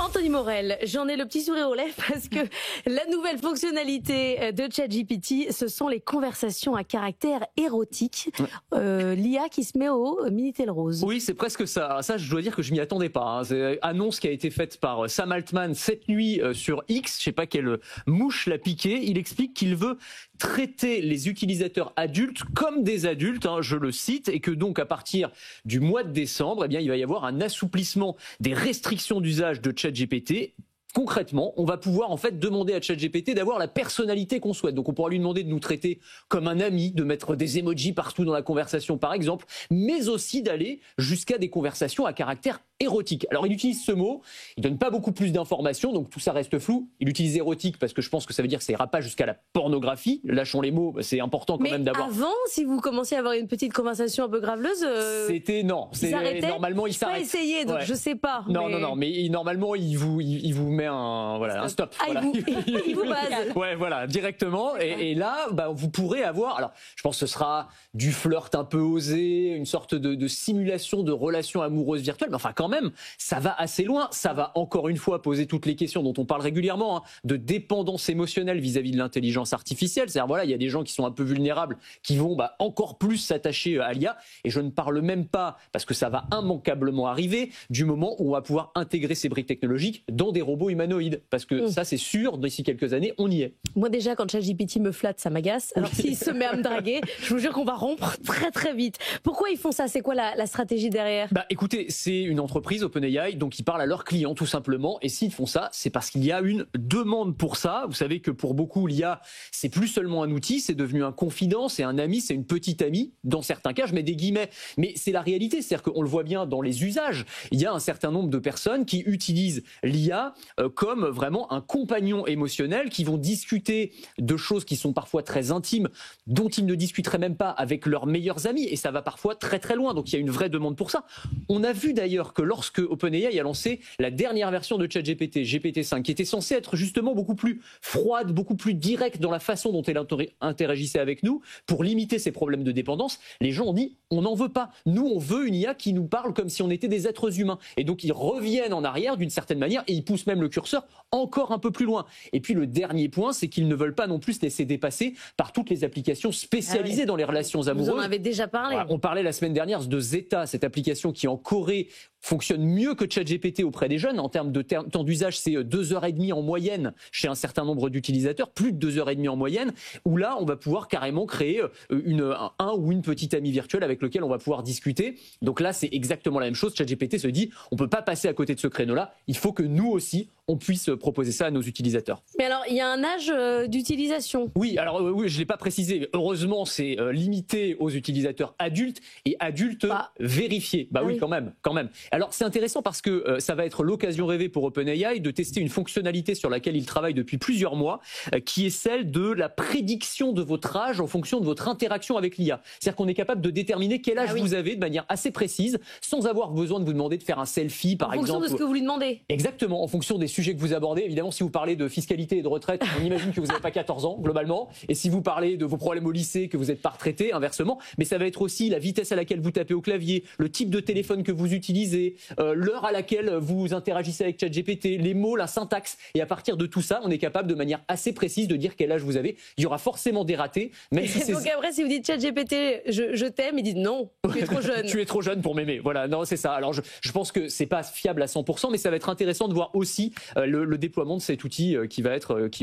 Anthony Morel, j'en ai le petit sourire aux lèvres parce que la nouvelle fonctionnalité de ChatGPT, ce sont les conversations à caractère érotique. L'IA qui se met au Minitel Rose. Oui, c'est presque ça. Alors ça, je dois dire que je m'y attendais pas. C'est une annonce qui a été faite par Sam Altman cette nuit sur X. Je sais pas quelle mouche l'a piqué. Il explique qu'il veut traiter les utilisateurs adultes comme des adultes, je le cite, et que donc à partir du mois de décembre, eh bien, il va y avoir un assouplissement des restrictions d'usage de ChatGPT. Concrètement, on va pouvoir en fait demander à ChatGPT d'avoir la personnalité qu'on souhaite. Donc on pourra lui demander de nous traiter comme un ami, de mettre des emojis partout dans la conversation par exemple, mais aussi d'aller jusqu'à des conversations à caractère érotique. Alors il utilise ce mot, il donne pas beaucoup plus d'informations, donc tout ça reste flou. Il utilise érotique parce que je pense que ça veut dire que ça ira pas jusqu'à la pornographie. Lâchons les mots, c'est important quand même d'avoir. Mais avant, si vous commenciez à avoir une petite conversation un peu graveleuse, c'était non, c'est normalement il s'arrête. Pas essayé, donc je sais pas. Non, mais normalement il vous met un stop. Voilà. Il vous base. Ouais, voilà, directement. Et là, vous pourrez avoir. Alors, je pense que ce sera du flirt un peu osé, une sorte de simulation de relation amoureuse virtuelle. Mais enfin, quand même, ça va assez loin. Ça va encore une fois poser toutes les questions dont on parle régulièrement, de dépendance émotionnelle vis-à-vis de l'intelligence artificielle. C'est-à-dire, voilà, il y a des gens qui sont un peu vulnérables, qui vont encore plus s'attacher à l'IA. Et je ne parle même pas, parce que ça va immanquablement arriver, du moment où on va pouvoir intégrer ces briques technologiques dans des robots humanoïdes. Parce que ça, c'est sûr, d'ici quelques années, on y est. Moi, déjà, quand ChatGPT me flatte, ça m'agace. Alors, s'il se met à me draguer, je vous jure qu'on va rompre très, très vite. Pourquoi ils font ça? C'est quoi la stratégie derrière? Écoutez, c'est une entreprise, OpenAI, donc ils parlent à leurs clients, tout simplement. Et s'ils font ça, c'est parce qu'il y a une demande pour ça. Vous savez que pour beaucoup, l'IA, c'est plus seulement un outil, c'est devenu un confident, c'est un ami, c'est une petite amie. Dans certains cas, je mets des guillemets. Mais c'est la réalité, c'est-à-dire qu'on le voit bien dans les usages. Il y a un certain nombre de personnes qui utilisent l'IA comme vraiment un compagnon émotionnel, qui vont discuter de choses qui sont parfois très intimes, dont ils ne discuteraient même pas avec leurs meilleurs amis, et ça va parfois très très loin. Donc il y a une vraie demande pour ça. On a vu d'ailleurs que lorsque OpenAI a lancé la dernière version de ChatGPT, GPT-5, qui était censée être justement beaucoup plus froide, beaucoup plus directe dans la façon dont elle interagissait avec nous, pour limiter ces problèmes de dépendance, les gens ont dit on n'en veut pas. Nous, on veut une IA qui nous parle comme si on était des êtres humains. Et donc ils reviennent en arrière d'une certaine manière, et ils poussent même le curseur encore un peu plus loin. Et puis le dernier point, c'est qu'ils ne veulent pas non plus se laisser dépasser par toutes les applications spécialisées dans les relations amoureuses. Vous en avez déjà parlé. On parlait la semaine dernière de Zeta, cette application qui en Corée fonctionne mieux que ChatGPT auprès des jeunes. En termes de temps d'usage, c'est 2h30 en moyenne chez un certain nombre d'utilisateurs, plus de 2h30 en moyenne, où là, on va pouvoir carrément créer un ou une petite amie virtuelle avec lequel on va pouvoir discuter. Donc là, c'est exactement la même chose. ChatGPT se dit, on ne peut pas passer à côté de ce créneau-là. Il faut que nous aussi, on puisse proposer ça à nos utilisateurs. Mais alors, il y a un âge d'utilisation? Oui, alors oui, je ne l'ai pas précisé. Heureusement, c'est limité aux utilisateurs adultes et adultes vérifiés. Oui, quand même. Alors, c'est intéressant parce que ça va être l'occasion rêvée pour OpenAI de tester une fonctionnalité sur laquelle il travaille depuis plusieurs mois, qui est celle de la prédiction de votre âge en fonction de votre interaction avec l'IA. C'est-à-dire qu'on est capable de déterminer quel âge vous avez de manière assez précise, sans avoir besoin de vous demander de faire un selfie, par exemple. En fonction de ce que vous lui demandez. Exactement, en fonction des sujets que vous abordez. Évidemment, si vous parlez de fiscalité et de retraite, on imagine que vous n'avez pas 14 ans, globalement. Et si vous parlez de vos problèmes au lycée, que vous n'êtes pas retraité, inversement. Mais ça va être aussi la vitesse à laquelle vous tapez au clavier, le type de téléphone que vous utilisez, l'heure à laquelle vous interagissez avec ChatGPT, les mots, la syntaxe. Et à partir de tout ça, on est capable de manière assez précise de dire quel âge vous avez. Il y aura forcément des ratés. Même si donc après, si vous dites ChatGPT, je t'aime, ils disent non, tu es trop jeune. Tu es trop jeune pour m'aimer. Voilà, non, c'est ça. Alors je pense que c'est pas fiable à 100%, mais ça va être intéressant de voir aussi le déploiement de cet outil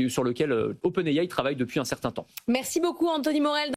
sur lequel OpenAI travaille depuis un certain temps. Merci beaucoup, Anthony Morel.